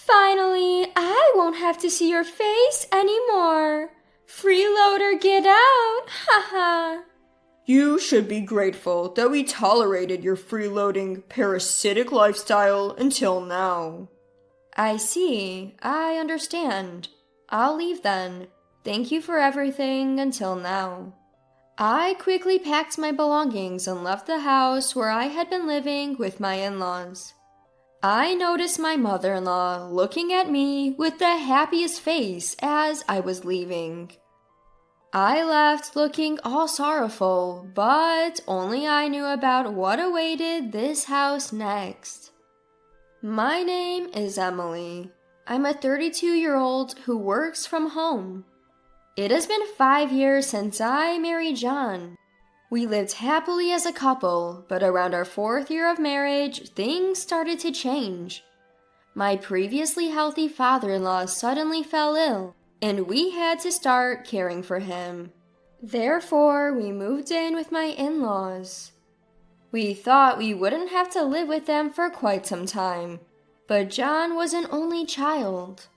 Finally, I won't have to see your face anymore. Freeloader, get out! Haha. You should be grateful that we tolerated your freeloading, parasitic lifestyle until now. I see. I understand. I'll leave then. Thank you for everything until now. I quickly packed my belongings and left the house where I had been living with my in-laws. I noticed my mother-in-law looking at me with the happiest face as I was leaving. I left looking all sorrowful, but only I knew about what awaited this house next. My name is Emily. I'm a 32-year-old who works from home. It has been 5 years since I married John. We lived happily as a couple, but around our 4th year of marriage, things started to change. My previously healthy father-in-law suddenly fell ill, and we had to start caring for him. Therefore, we moved in with my in-laws. We thought we wouldn't have to live with them for quite some time, but John was an only child.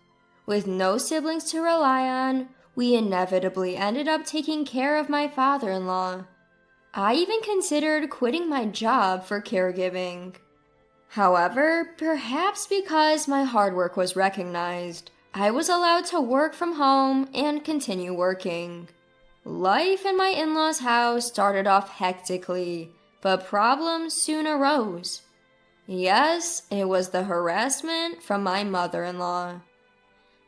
With no siblings to rely on, we inevitably ended up taking care of my father-in-law. I even considered quitting my job for caregiving. However, perhaps because my hard work was recognized, I was allowed to work from home and continue working. Life in my in-laws' house started off hectically, but problems soon arose. Yes, it was the harassment from my mother-in-law.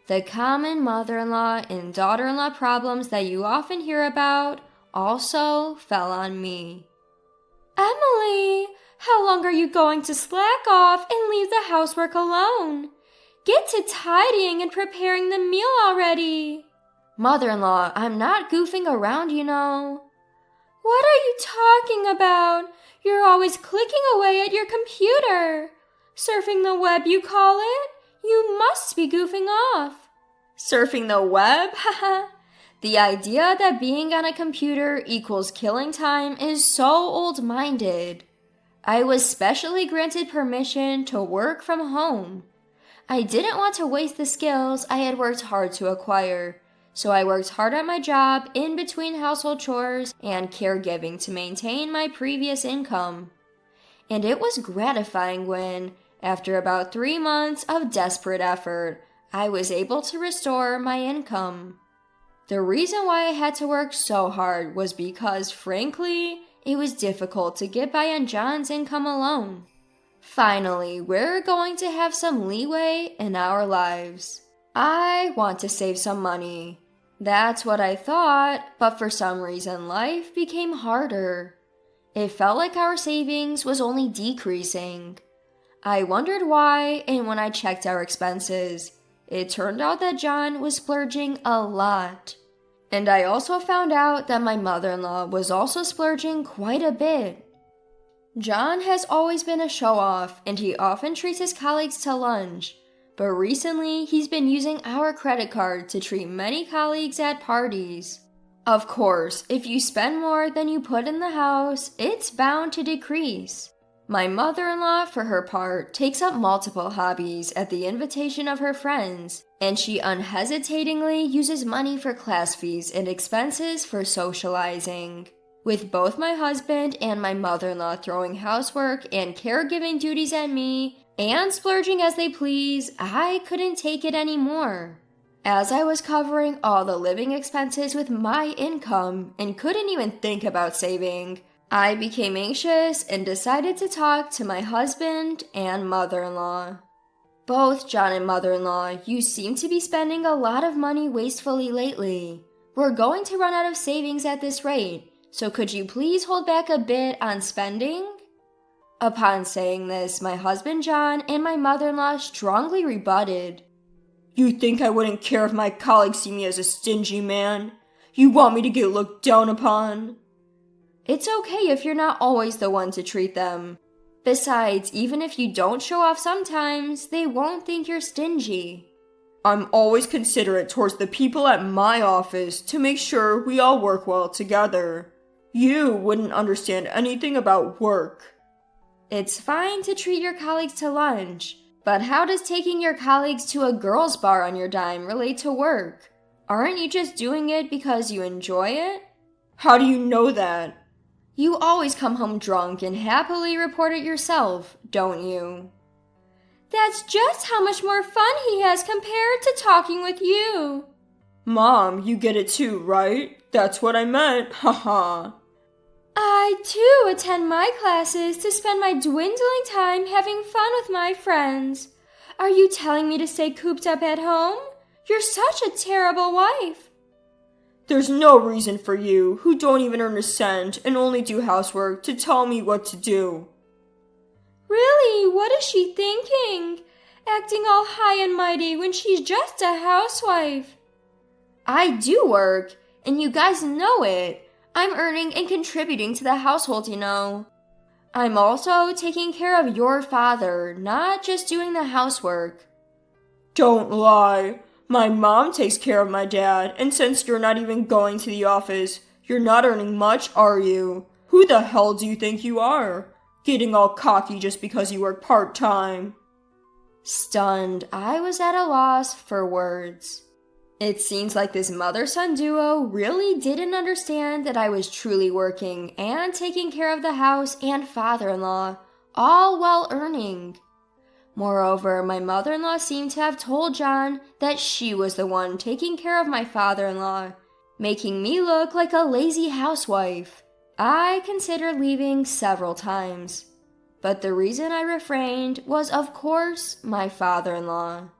The common mother-in-law and daughter-in-law problems that you often hear about also fell on me. Emily, how long are you going to slack off and leave the housework alone? Get to tidying and preparing the meal already. Mother-in-law, I'm not goofing around, you know. What are you talking about? You're always clicking away at your computer. Surfing the web, you call it? You must be goofing off. Surfing the web? Haha. The idea that being on a computer equals killing time is so old-minded. I was specially granted permission to work from home. I didn't want to waste the skills I had worked hard to acquire, so I worked hard at my job in between household chores and caregiving to maintain my previous income. And it was gratifying when, after about 3 months of desperate effort, I was able to restore my income. The reason why I had to work so hard was because, frankly, it was difficult to get by on John's income alone. Finally, we're going to have some leeway in our lives. I want to save some money. That's what I thought, but for some reason life became harder. It felt like our savings was only decreasing. I wondered why, and when I checked our expenses, it turned out that John was splurging a lot. And I also found out that my mother-in-law was also splurging quite a bit. John has always been a show-off, and he often treats his colleagues to lunch. But recently, he's been using our credit card to treat many colleagues at parties. Of course, if you spend more than you put in the house, it's bound to decrease. My mother-in-law, for her part, takes up multiple hobbies at the invitation of her friends, and she unhesitatingly uses money for class fees and expenses for socializing. With both my husband and my mother-in-law throwing housework and caregiving duties at me, and splurging as they please, I couldn't take it anymore. As I was covering all the living expenses with my income and couldn't even think about saving, I became anxious and decided to talk to my husband and mother-in-law. Both John and mother-in-law, you seem to be spending a lot of money wastefully lately. We're going to run out of savings at this rate, so could you please hold back a bit on spending? Upon saying this, my husband John and my mother-in-law strongly rebutted. You think I wouldn't care if my colleagues see me as a stingy man? You want me to get looked down upon? It's okay if you're not always the one to treat them. Besides, even if you don't show off sometimes, they won't think you're stingy. I'm always considerate towards the people at my office to make sure we all work well together. You wouldn't understand anything about work. It's fine to treat your colleagues to lunch, But how does taking your colleagues to a girls' bar on your dime relate to work? Aren't you just doing it because you enjoy it? How do you know that? You always come home drunk and happily report it yourself, don't you? That's just how much more fun he has compared to talking with you. Mom, you get it too, right? That's what I meant, haha. I too attend my classes to spend my dwindling time having fun with my friends. Are you telling me to stay cooped up at home? You're such a terrible wife. There's no reason for you, who don't even earn a cent and only do housework, to tell me what to do. Really, what is she thinking? Acting all high and mighty when she's just a housewife. I do work, and you guys know it. I'm earning and contributing to the household, you know. I'm also taking care of your father, not just doing the housework. Don't lie. My mom takes care of my dad, and since you're not even going to the office, you're not earning much, are you? Who the hell do you think you are? Getting all cocky just because you work part-time. Stunned, I was at a loss for words. It seems like this mother-son duo really didn't understand that I was truly working and taking care of the house and father-in-law, all while earning. Moreover, my mother-in-law seemed to have told John that she was the one taking care of my father-in-law, making me look like a lazy housewife. I considered leaving several times, but the reason I refrained was, of course, my father-in-law.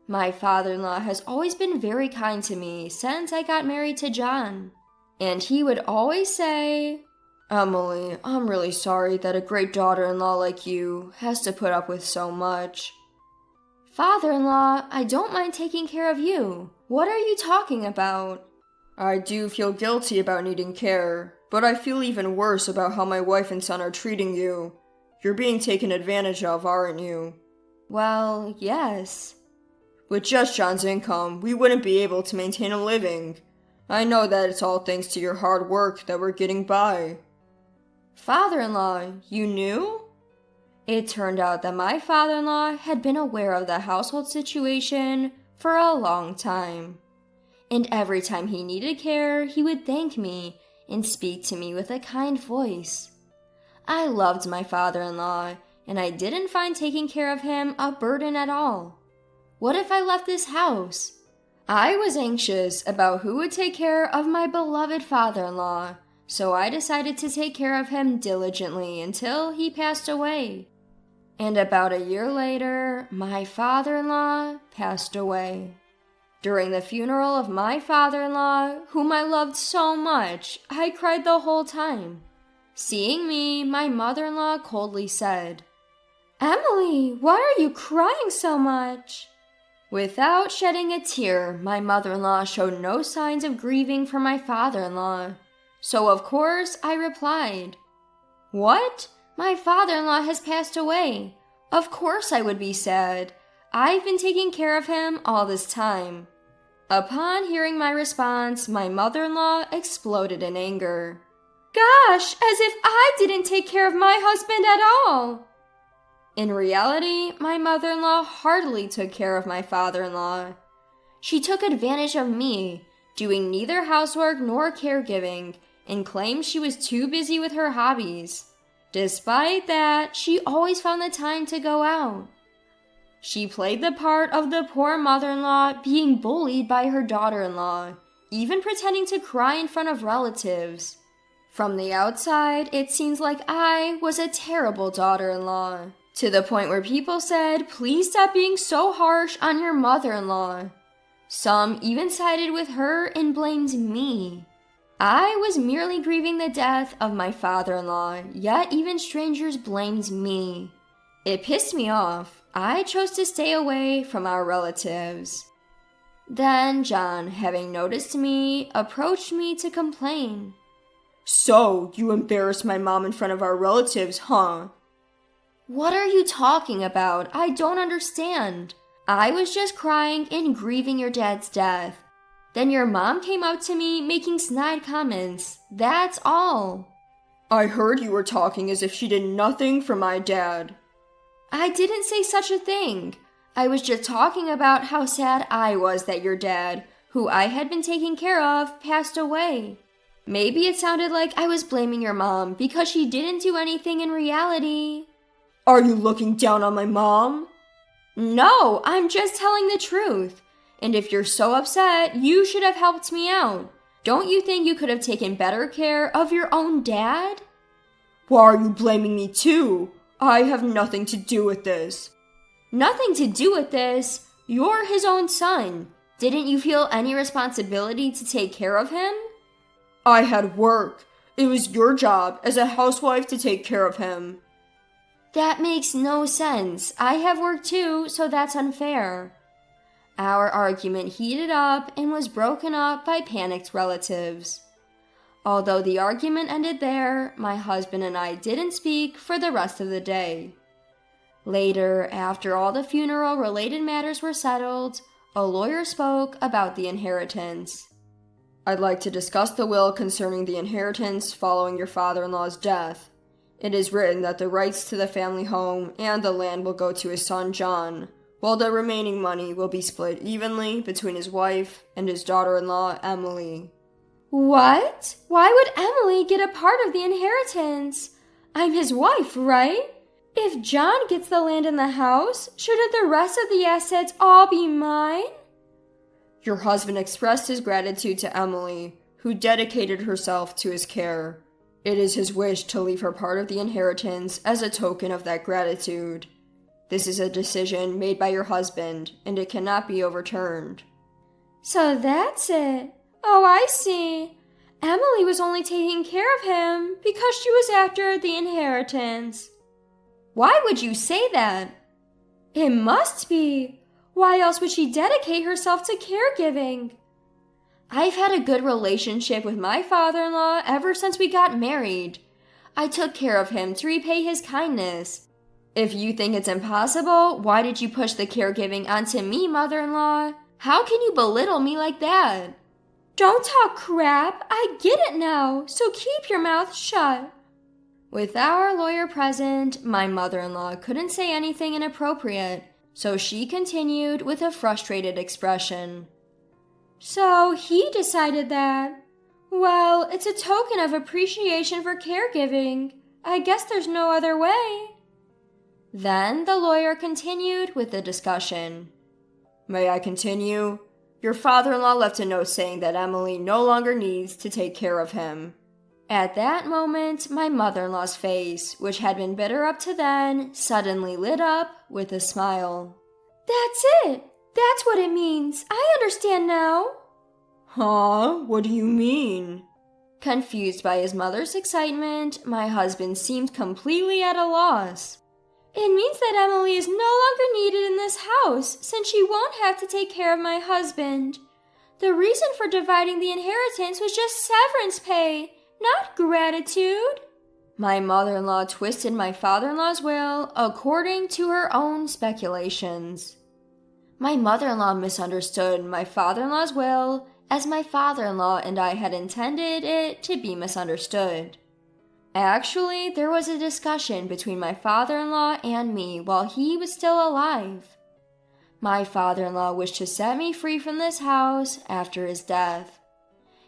My father-in-law has always been very kind to me since I got married to John, and he would always say, "Emily, I'm really sorry that a great daughter-in-law like you has to put up with so much." Father-in-law, I don't mind taking care of you. What are you talking about? I do feel guilty about needing care, but I feel even worse about how my wife and son are treating you. You're being taken advantage of, aren't you? Well, yes. With just John's income, we wouldn't be able to maintain a living. I know that it's all thanks to your hard work that we're getting by. Father-in-law, you knew? It turned out that my father-in-law had been aware of the household situation for a long time. And every time he needed care, he would thank me and speak to me with a kind voice. I loved my father-in-law, and I didn't find taking care of him a burden at all. What if I left this house? I was anxious about who would take care of my beloved father-in-law, so I decided to take care of him diligently until he passed away. And about a year later, my father-in-law passed away. During the funeral of my father-in-law, whom I loved so much, I cried the whole time. Seeing me, my mother-in-law coldly said, "Emily, why are you crying so much?" Without shedding a tear, my mother-in-law showed no signs of grieving for my father-in-law. So of course I replied, "What? My father-in-law has passed away. Of course I would be sad. I've been taking care of him all this time." Upon hearing my response, my mother-in-law exploded in anger. "Gosh, as if I didn't take care of my husband at all!" In reality, my mother-in-law heartily took care of my father-in-law. She took advantage of me, doing neither housework nor caregiving, and claimed she was too busy with her hobbies. Despite that, she always found the time to go out. She played the part of the poor mother-in-law being bullied by her daughter-in-law, even pretending to cry in front of relatives. From the outside, it seems like I was a terrible daughter-in-law, to the point where people said, "Please stop being so harsh on your mother-in-law." Some even sided with her and blamed me. I was merely grieving the death of my father-in-law, yet even strangers blamed me. It pissed me off. I chose to stay away from our relatives. Then John, having noticed me, approached me to complain. "So, you embarrassed my mom in front of our relatives, huh?" "What are you talking about? I don't understand. I was just crying and grieving your dad's death. Then your mom came up to me making snide comments. That's all." "I heard you were talking as if she did nothing for my dad." I didn't say such a thing. I was just talking about how sad I was that your dad, who I had been taking care of, passed away. Maybe it sounded like I was blaming your mom because she didn't do anything in reality. Are you looking down on my mom? No, I'm just telling the truth. And if you're so upset, you should have helped me out. Don't you think you could have taken better care of your own dad? Why are you blaming me too? I have nothing to do with this. Nothing to do with this. You're his own son. Didn't you feel any responsibility to take care of him? I had work. It was your job as a housewife to take care of him. That makes no sense. I have work too, so that's unfair. Our argument heated up and was broken up by panicked relatives. Although the argument ended there, my husband and I didn't speak for the rest of the day. Later, after all the funeral-related matters were settled, a lawyer spoke about the inheritance. I'd like to discuss the will concerning the inheritance following your father-in-law's death. It is written that the rights to the family home and the land will go to his son John, while the remaining money will be split evenly between his wife and his daughter-in-law Emily. What? Why would Emily get a part of the inheritance? I'm his wife, right? If John gets the land and the house, shouldn't the rest of the assets all be mine? Your husband expressed his gratitude to Emily, who dedicated herself to his care. It is his wish to leave her part of the inheritance as a token of that gratitude. This is a decision made by your husband, and it cannot be overturned. So that's it. Oh, I see. Emily was only taking care of him because she was after the inheritance. Why would you say that? It must be. Why else would she dedicate herself to caregiving? I've had a good relationship with my father-in-law ever since we got married. I took care of him to repay his kindness. If you think it's impossible, why did you push the caregiving onto me, mother-in-law? How can you belittle me like that? Don't talk crap. I get it now, so keep your mouth shut. With our lawyer present, my mother-in-law couldn't say anything inappropriate, so she continued with a frustrated expression. So he decided that. Well, it's a token of appreciation for caregiving. I guess there's no other way. Then the lawyer continued with the discussion. May I continue? Your father-in-law left a note saying that Emily no longer needs to take care of him. At that moment, my mother-in-law's face, which had been bitter up to then, suddenly lit up with a smile. That's it! That's what it means. I understand now. Huh? What do you mean? Confused by his mother's excitement, my husband seemed completely at a loss. It means that Emily is no longer needed in this house, since she won't have to take care of my husband. The reason for dividing the inheritance was just severance pay, not gratitude. My mother-in-law twisted my father-in-law's will according to her own speculations. My mother-in-law misunderstood my father-in-law's will as my father-in-law and I had intended it to be misunderstood. Actually, there was a discussion between my father-in-law and me while he was still alive. My father-in-law wished to set me free from this house after his death.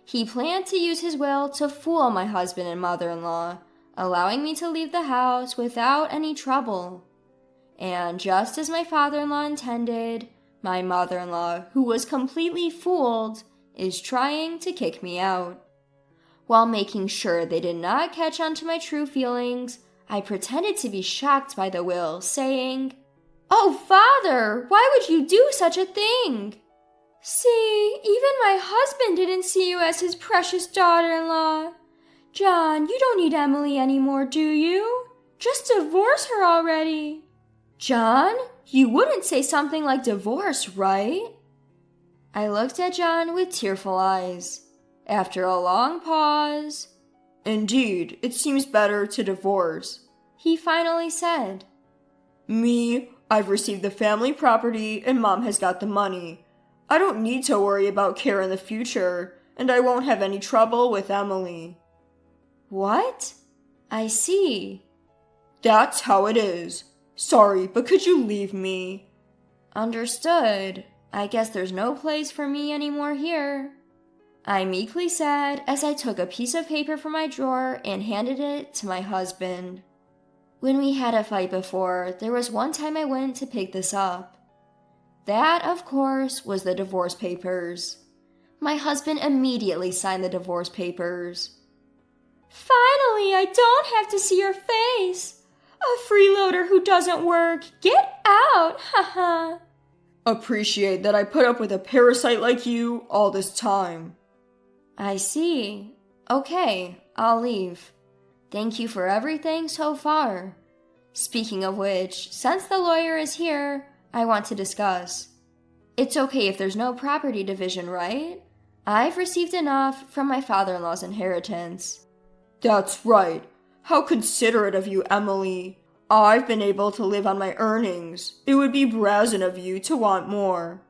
He planned to use his will to fool my husband and mother-in-law, allowing me to leave the house without any trouble. And just as my father-in-law intended, my mother-in-law, who was completely fooled, is trying to kick me out. While making sure they did not catch on to my true feelings, I pretended to be shocked by the will, saying, "Oh, Father, why would you do such a thing? See, even my husband didn't see you as his precious daughter-in-law. John, you don't need Emily anymore, do you? Just divorce her already." John, you wouldn't say something like divorce, right? I looked at John with tearful eyes. After a long pause, Indeed, it seems better to divorce, he finally said. Me, I've received the family property and Mom has got the money. I don't need to worry about care in the future, and I won't have any trouble with Emily. What? I see. That's how it is. Sorry, but could you leave me? Understood. I guess there's no place for me anymore here, I meekly said as I took a piece of paper from my drawer and handed it to my husband. When we had a fight before, there was one time I went to pick this up. That, of course, was the divorce papers. My husband immediately signed the divorce papers. Finally, I don't have to see your face. A freeloader who doesn't work. Get out, haha. Appreciate that I put up with a parasite like you all this time. I see. Okay, I'll leave. Thank you for everything so far. Speaking of which, since the lawyer is here, I want to discuss. It's okay if there's no property division, right? I've received enough from my father-in-law's inheritance. That's right. How considerate of you, Emily. I've been able to live on my earnings. It would be brazen of you to want more.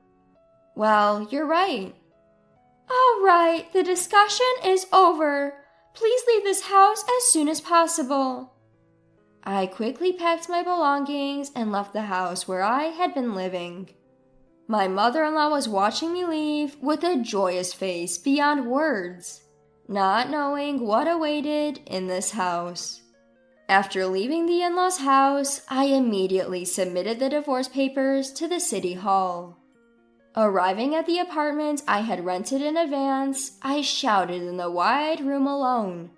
Well, you're right. All right, the discussion is over. Please leave this house as soon as possible. I quickly packed my belongings and left the house where I had been living. My mother-in-law was watching me leave with a joyous face beyond words, not knowing what awaited in this house. After leaving the in-laws' house, I immediately submitted the divorce papers to the city hall. Arriving at the apartment I had rented in advance, I shouted in the wide room alone.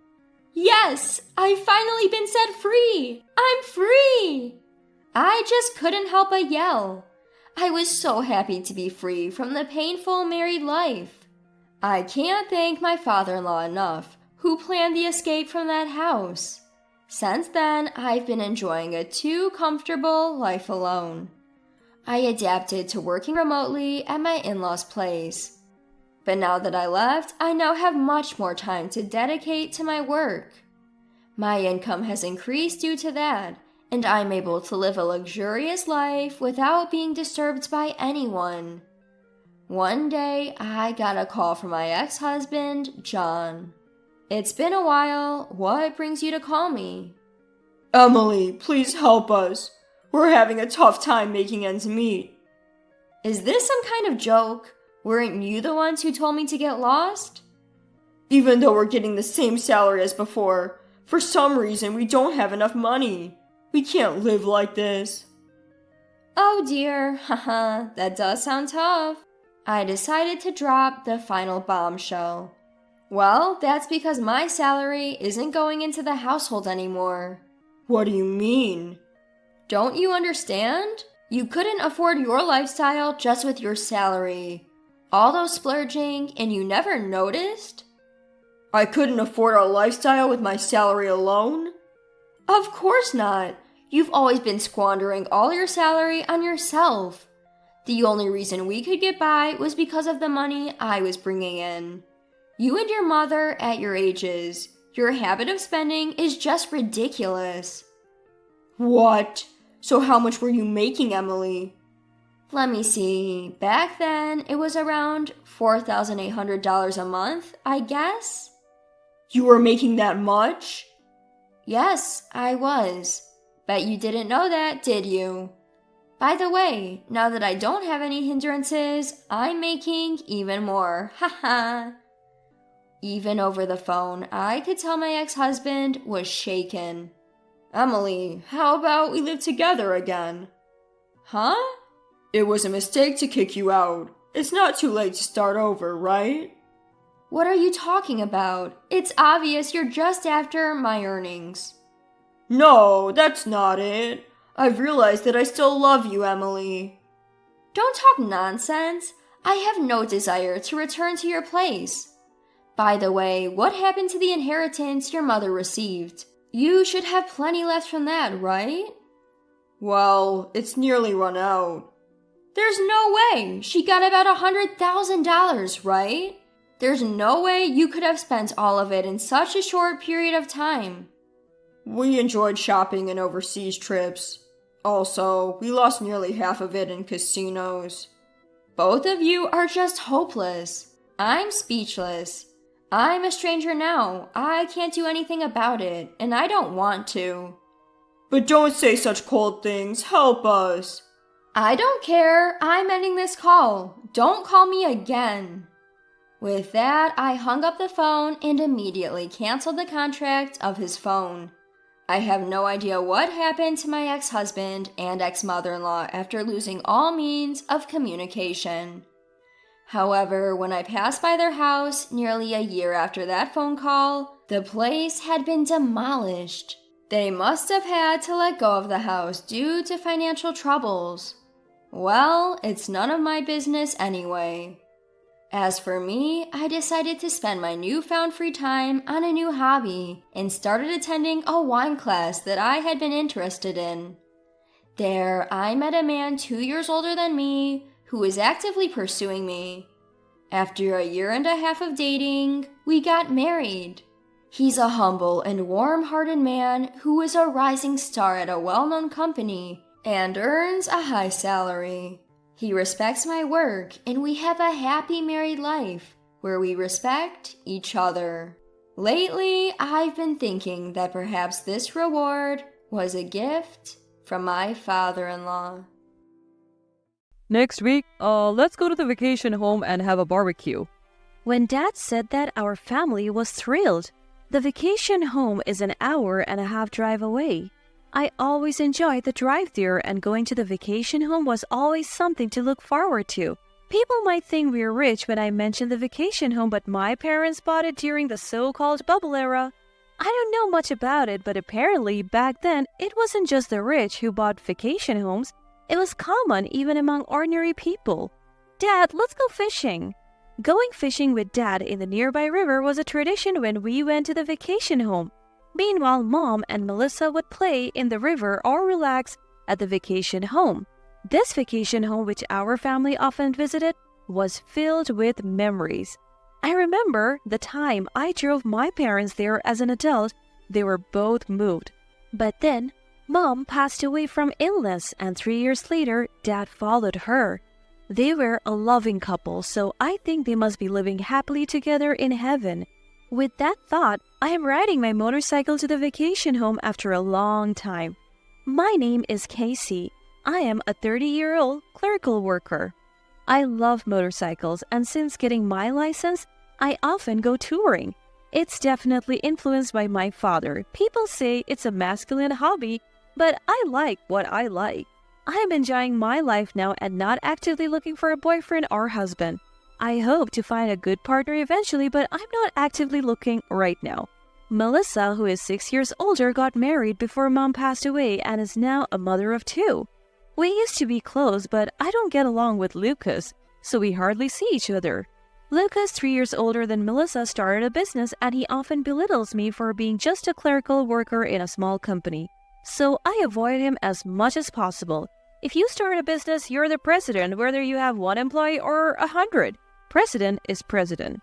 Yes, I've finally been set free! I'm free! I just couldn't help but yell. I was so happy to be free from the painful married life. I can't thank my father-in-law enough, who planned the escape from that house. Since then, I've been enjoying a too comfortable life alone. I adapted to working remotely at my in-laws' place. But now that I left, I now have much more time to dedicate to my work. My income has increased due to that, and I'm able to live a luxurious life without being disturbed by anyone. One day, I got a call from my ex-husband, John. It's been a while. What brings you to call me? Emily, please help us. We're having a tough time making ends meet. Is this some kind of joke? Weren't you the ones who told me to get lost? Even though we're getting the same salary as before, for some reason we don't have enough money. We can't live like this. Oh dear, haha, that does sound tough. I decided to drop the final bombshell. Well, that's because my salary isn't going into the household anymore. What do you mean? Don't you understand? You couldn't afford your lifestyle just with your salary. All those splurging, and you never noticed? I couldn't afford our lifestyle with my salary alone? Of course not. You've always been squandering all your salary on yourself. The only reason we could get by was because of the money I was bringing in. You and your mother at your ages, your habit of spending is just ridiculous. What? So how much were you making, Emily? Let me see. Back then, it was around $4,800 a month, I guess. You were making that much? Yes, I was. Bet you didn't know that, did you? By the way, now that I don't have any hindrances, I'm making even more. Haha. Even over the phone, I could tell my ex-husband was shaken. Emily, how about we live together again? Huh? It was a mistake to kick you out. It's not too late to start over, right? What are you talking about? It's obvious you're just after my earnings. No, that's not it. I've realized that I still love you, Emily. Don't talk nonsense. I have no desire to return to your place. By the way, what happened to the inheritance your mother received? You should have plenty left from that, right? Well, it's nearly run out. There's no way. She got about $100,000, right? There's no way you could have spent all of it in such a short period of time. We enjoyed shopping and overseas trips. Also, we lost nearly half of it in casinos. Both of you are just hopeless. I'm speechless. I'm a stranger now. I can't do anything about it, and I don't want to. But don't say such cold things. Help us. I don't care. I'm ending this call. Don't call me again. With that, I hung up the phone and immediately canceled the contract of his phone. I have no idea what happened to my ex-husband and ex-mother-in-law after losing all means of communication. However, when I passed by their house nearly a year after that phone call, the place had been demolished. They must have had to let go of the house due to financial troubles. Well, it's none of my business anyway. As for me, I decided to spend my newfound free time on a new hobby and started attending a wine class that I had been interested in. There, I met a man 2 years older than me who was actively pursuing me. After a year and a half of dating, we got married. He's a humble and warm-hearted man who is a rising star at a well-known company and earns a high salary. He respects my work, and we have a happy married life where we respect each other. Lately, I've been thinking that perhaps this reward was a gift from my father-in-law. Next week, let's go to the vacation home and have a barbecue. When Dad said that, our family was thrilled. The vacation home is an hour-and-a-half drive away. I always enjoyed the drive there, and going to the vacation home was always something to look forward to. People might think we're rich when I mention the vacation home, but my parents bought it during the so-called bubble era. I don't know much about it, but apparently back then it wasn't just the rich who bought vacation homes. It was common even among ordinary people. Dad, let's go fishing. Going fishing with Dad in the nearby river was a tradition when we went to the vacation home. Meanwhile, Mom and Melissa would play in the river or relax at the vacation home. This vacation home, which our family often visited, was filled with memories. I remember the time I drove my parents there as an adult. They were both moved. But then, Mom passed away from illness, and 3 years later, Dad followed her. They were a loving couple, so I think they must be living happily together in heaven. With that thought, I am riding my motorcycle to the vacation home after a long time. My name is Casey. I am a 30-year-old clerical worker. I love motorcycles, and since getting my license, I often go touring. It's definitely influenced by my father. People say it's a masculine hobby, but I like what I like. I am enjoying my life now and not actively looking for a boyfriend or husband. I hope to find a good partner eventually, but I'm not actively looking right now. Melissa, who is 6 years older, got married before Mom passed away and is now a mother of 2. We used to be close, but I don't get along with Lucas, so we hardly see each other. Lucas, 3 years older than Melissa, started a business and he often belittles me for being just a clerical worker in a small company. So I avoid him as much as possible. If you start a business, you're the president, whether you have 1 employee or 100. President is president.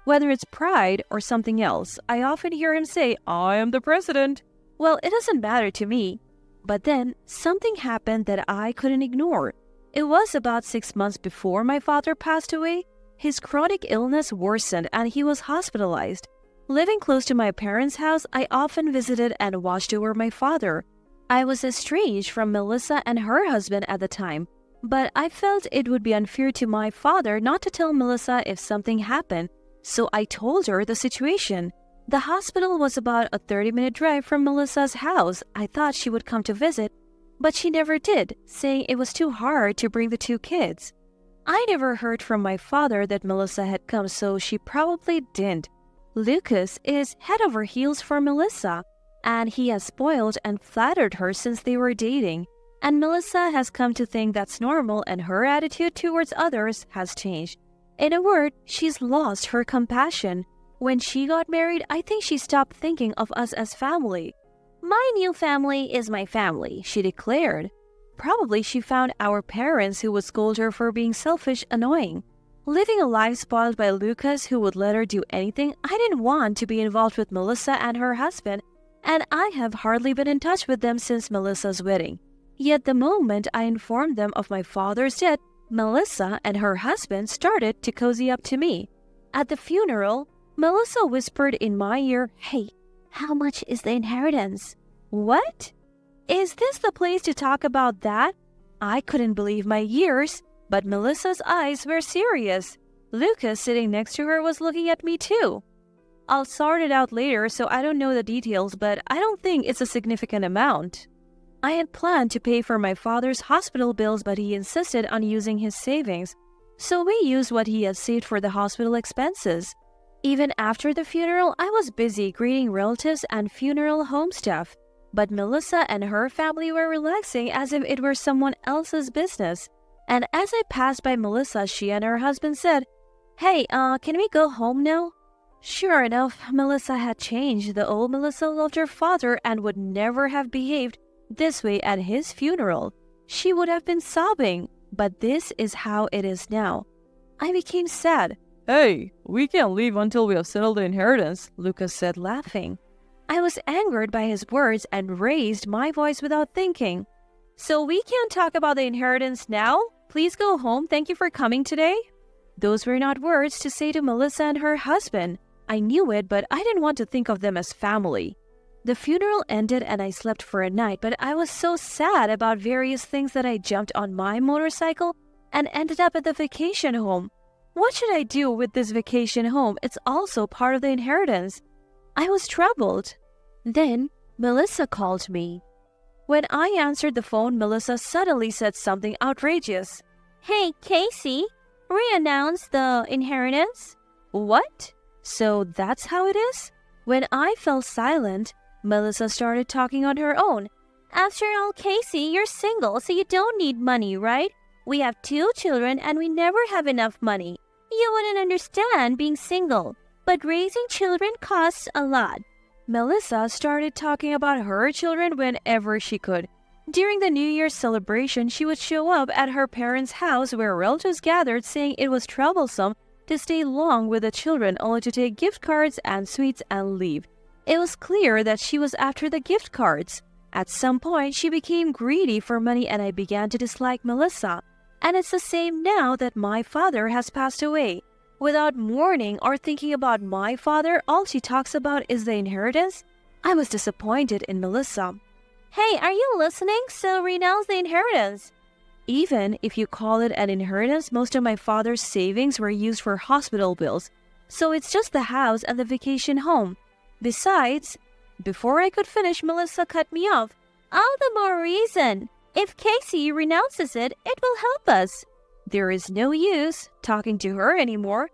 Whether it's pride or something else, I often hear him say, "I am the president." Well, it doesn't matter to me. But then, something happened that I couldn't ignore. It was about 6 months before my father passed away. His chronic illness worsened and he was hospitalized. Living close to my parents' house, I often visited and watched over my father. I was estranged from Melissa and her husband at the time, but I felt it would be unfair to my father not to tell Melissa if something happened, so I told her the situation. The hospital was about a 30-minute drive from Melissa's house. I thought she would come to visit, but she never did, saying it was too hard to bring the 2 kids. I never heard from my father that Melissa had come, so she probably didn't. Lucas is head over heels for Melissa, and he has spoiled and flattered her since they were dating. And Melissa has come to think that's normal and her attitude towards others has changed. In a word, she's lost her compassion. When she got married, I think she stopped thinking of us as family. "My new family is my family," she declared. Probably she found our parents who would scold her for being selfish annoying. Living a life spoiled by Lucas who would let her do anything, I didn't want to be involved with Melissa and her husband, and I have hardly been in touch with them since Melissa's wedding. Yet the moment I informed them of my father's death, Melissa and her husband started to cozy up to me. At the funeral, Melissa whispered in my ear, "Hey, how much is the inheritance?" "What?" Is this the place to talk about that? I couldn't believe my ears, but Melissa's eyes were serious. Lucas, sitting next to her, was looking at me too. I'll sort it out later, so I don't know the details, but I don't think it's a significant amount. I had planned to pay for my father's hospital bills, but he insisted on using his savings, so we used what he had saved for the hospital expenses. Even after the funeral, I was busy greeting relatives and funeral home staff, but Melissa and her family were relaxing as if it were someone else's business. And as I passed by Melissa, she and her husband said, "Hey, can we go home now?" Sure enough, Melissa had changed. The old Melissa loved her father and would never have behaved this way at his funeral. She would have been sobbing, but this is how it is now. I became sad. Hey, we can't leave until we have settled the inheritance, Lucas said, laughing. I was angered by his words and raised my voice without thinking. So we can't talk about the inheritance now? Please go home. Thank you for coming today. Those were not words to say to Melissa and her husband. I knew it, but I didn't want to think of them as family. The funeral ended and I slept for a night, but I was so sad about various things that I jumped on my motorcycle and ended up at the vacation home. What should I do with this vacation home? It's also part of the inheritance. I was troubled. Then Melissa called me. When I answered the phone, Melissa suddenly said something outrageous. "Hey, Casey, re-announce the inheritance." What? So that's how it is? When I fell silent, Melissa started talking on her own. "After all, Casey, you're single, so you don't need money, right? We have 2 children and we never have enough money. You wouldn't understand being single, but raising children costs a lot." Melissa started talking about her children whenever she could. During the New Year's celebration, she would show up at her parents' house where relatives gathered, saying it was troublesome to stay long with the children, only to take gift cards and sweets and leave. It was clear that she was after the gift cards. At some point, she became greedy for money and I began to dislike Melissa. And it's the same now that my father has passed away. Without mourning or thinking about my father, all she talks about is the inheritance. I was disappointed in Melissa. "Hey, are you listening? So renounce the inheritance." Even if you call it an inheritance, most of my father's savings were used for hospital bills. So it's just the house and the vacation home. Besides, before I could finish, Melissa cut me off. "All the more reason. If Casey renounces it, it will help us." There is no use talking to her anymore.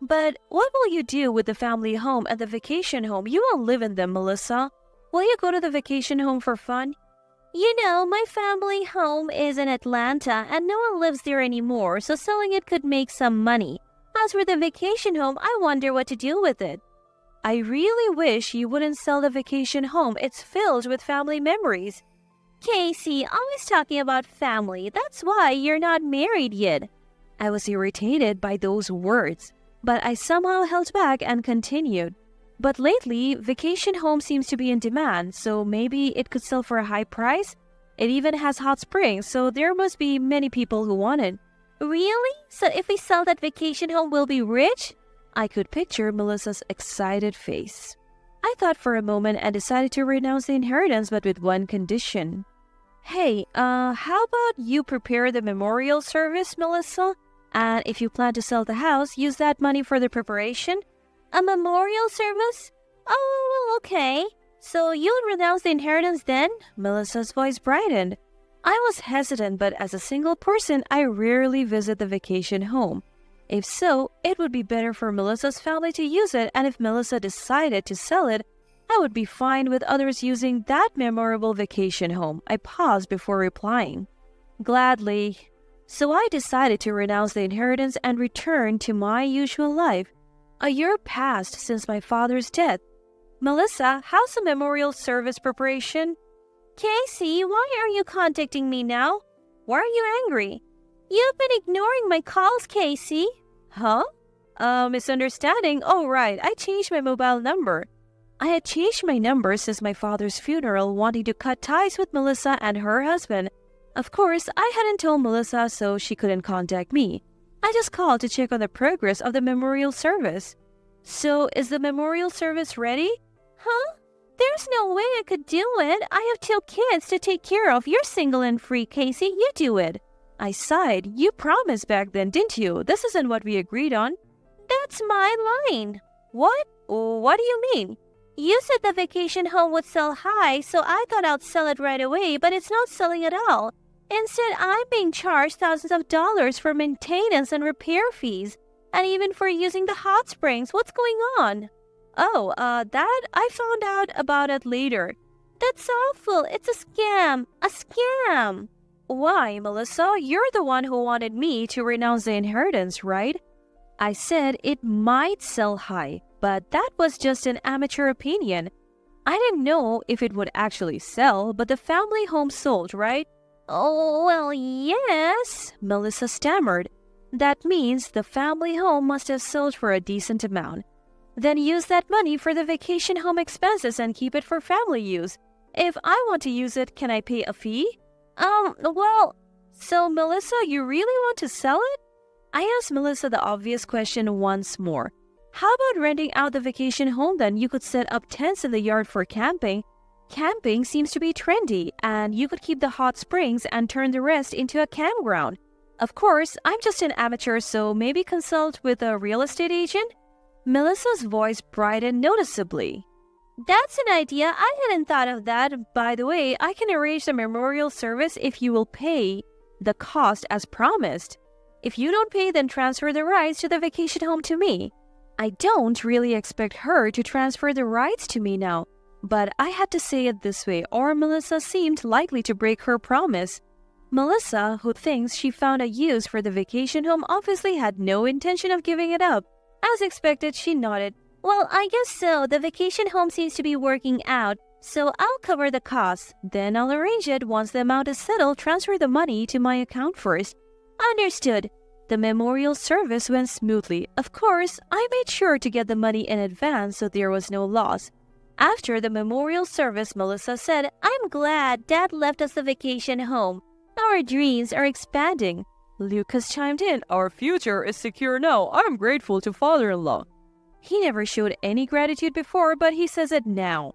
"But what will you do with the family home and the vacation home? You won't live in them, Melissa. Will you go to the vacation home for fun?" "You know, my family home is in Atlanta and no one lives there anymore, so selling it could make some money. As for the vacation home, I wonder what to do with it." "I really wish you wouldn't sell the vacation home. It's filled with family memories." "Casey, always talking about family. That's why you're not married yet." I was irritated by those words, but I somehow held back and continued. "But lately, vacation home seems to be in demand, so maybe it could sell for a high price. It even has hot springs, so there must be many people who want it." "Really? So if we sell that vacation home, we'll be rich?" I could picture Melissa's excited face. I thought for a moment and decided to renounce the inheritance, but with one condition. "Hey, how about you prepare the memorial service, Melissa? And if you plan to sell the house, use that money for the preparation." "A memorial service? Oh, okay. So you'll renounce the inheritance then?" Melissa's voice brightened. I was hesitant, but as a single person, I rarely visit the vacation home. If so, it would be better for Melissa's family to use it, and if Melissa decided to sell it, I would be fine with others using that memorable vacation home. I paused before replying. "Gladly." So I decided to renounce the inheritance and return to my usual life. A year passed since my father's death. "Melissa, how's the memorial service preparation?" "Casey, why are you contacting me now? Why are you angry?" "You've been ignoring my calls, Casey." "Huh? Misunderstanding? Oh, right. I changed my mobile number." I had changed my number since my father's funeral, wanting to cut ties with Melissa and her husband. Of course, I hadn't told Melissa, so she couldn't contact me. I just called to check on the progress of the memorial service. "So, is the memorial service ready?" "Huh? There's no way I could do it. I have 2 kids to take care of. You're single and free, Casey. You do it. I sighed. You promised back then, didn't you? This isn't what we agreed on. That's my line. What? What do you mean? You said the vacation home would sell high, so I thought I'd sell it right away, but it's not selling at all. Instead, I'm being charged thousands of dollars for maintenance and repair fees, and even for using the hot springs. What's going on? Oh, that I found out about it later. That's awful. It's a scam. A scam. Why, Melissa? You're the one who wanted me to renounce the inheritance, right? I said it might sell high, but that was just an amateur opinion. I didn't know if it would actually sell, but the family home sold, right? Oh, well, yes, Melissa stammered. That means the family home must have sold for a decent amount. Then use that money for the vacation home expenses and keep it for family use. If I want to use it, can I pay a fee? So Melissa, you really want to sell it? I asked Melissa the obvious question once more. How about renting out the vacation home then? You could set up tents in the yard for camping. Camping seems to be trendy, and you could keep the hot springs and turn the rest into a campground. Of course, I'm just an amateur, so maybe consult with a real estate agent? Melissa's voice brightened noticeably. That's an idea. I hadn't thought of that. By the way, I can arrange the memorial service if you will pay the cost as promised. If you don't pay, then transfer the rights to the vacation home to me. I don't really expect her to transfer the rights to me now, but I had to say it this way, or Melissa seemed likely to break her promise. Melissa, who thinks she found a use for the vacation home, obviously had no intention of giving it up. As expected, she nodded. Well, I guess so. The vacation home seems to be working out, so I'll cover the costs. Then I'll arrange it. Once the amount is settled, transfer the money to my account first. Understood. The memorial service went smoothly. Of course, I made sure to get the money in advance so there was no loss. After the memorial service, Melissa said, I'm glad Dad left us the vacation home. Our dreams are expanding. Lucas chimed in, Our future is secure now. I'm grateful to father-in-law. He never showed any gratitude before, but he says it now.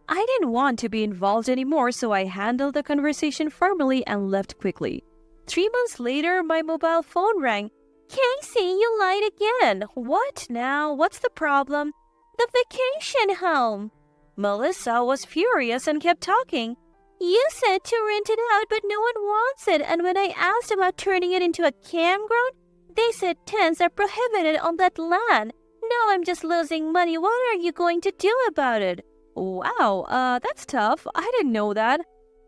I didn't want to be involved anymore, so I handled the conversation formally and left quickly. 3 months later, my mobile phone rang. Casey, you lied again. What now? What's the problem? The vacation home. Melissa was furious and kept talking. You said to rent it out, but no one wants it. And when I asked about turning it into a campground, they said tents are prohibited on that land. Now I'm just losing money. What are you going to do about it? Wow, that's tough. I didn't know that.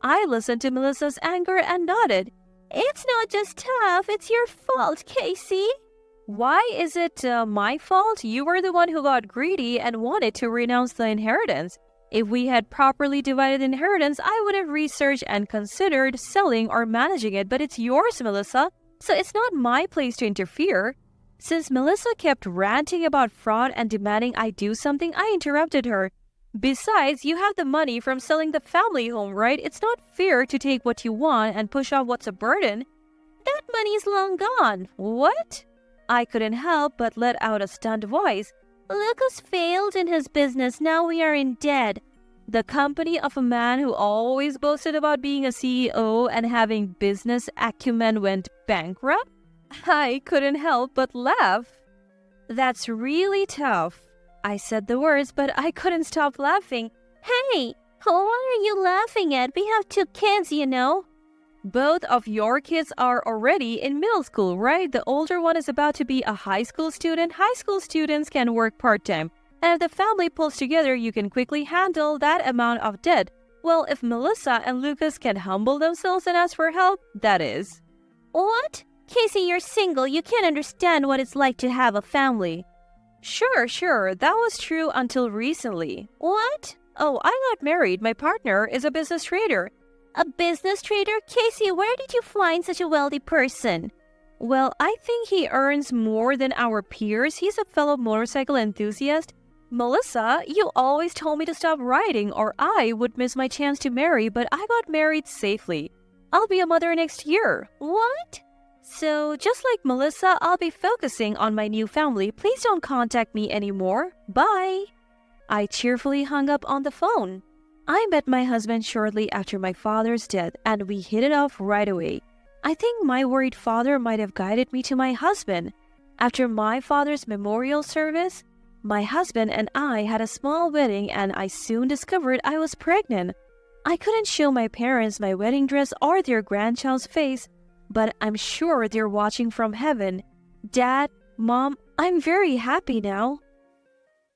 I listened to Melissa's anger and nodded. It's not just tough, it's your fault, Casey. Why is it my fault? You were the one who got greedy and wanted to renounce the inheritance. If we had properly divided inheritance, I would have researched and considered selling or managing it, but it's yours, Melissa, so it's not my place to interfere. Since Melissa kept ranting about fraud and demanding I do something, I interrupted her. Besides, you have the money from selling the family home, right? It's not fair to take what you want and push off what's a burden. That money's long gone. What? I couldn't help but let out a stunned voice. Lucas failed in his business. Now we are in debt. The company of a man who always boasted about being a CEO and having business acumen went bankrupt? I couldn't help but laugh. That's really tough. I said the words, but I couldn't stop laughing. Hey, what are you laughing at? We have 2 kids, you know. Both of your kids are already in middle school, right? The older one is about to be a high school student. High school students can work part-time. And if the family pulls together, you can quickly handle that amount of debt. Well, if Melissa and Lucas can humble themselves and ask for help, that is. What? Casey, you're single. You can't understand what it's like to have a family. Sure. That was true until recently. What? Oh, I got married. My partner is a business trader. A business trader? Casey, where did you find such a wealthy person? Well, I think he earns more than our peers. He's a fellow motorcycle enthusiast. Melissa, you always told me to stop riding or I would miss my chance to marry, but I got married safely. I'll be a mother next year. What? So, just like Melissa, I'll be focusing on my new family. Please don't contact me anymore. Bye. I cheerfully hung up on the phone. I met my husband shortly after my father's death and we hit it off right away. I think my worried father might have guided me to my husband. After my father's memorial service, my husband and I had a small wedding and I soon discovered I was pregnant. I couldn't show my parents my wedding dress or their grandchild's face, but I'm sure they're watching from heaven. Dad, Mom, I'm very happy now.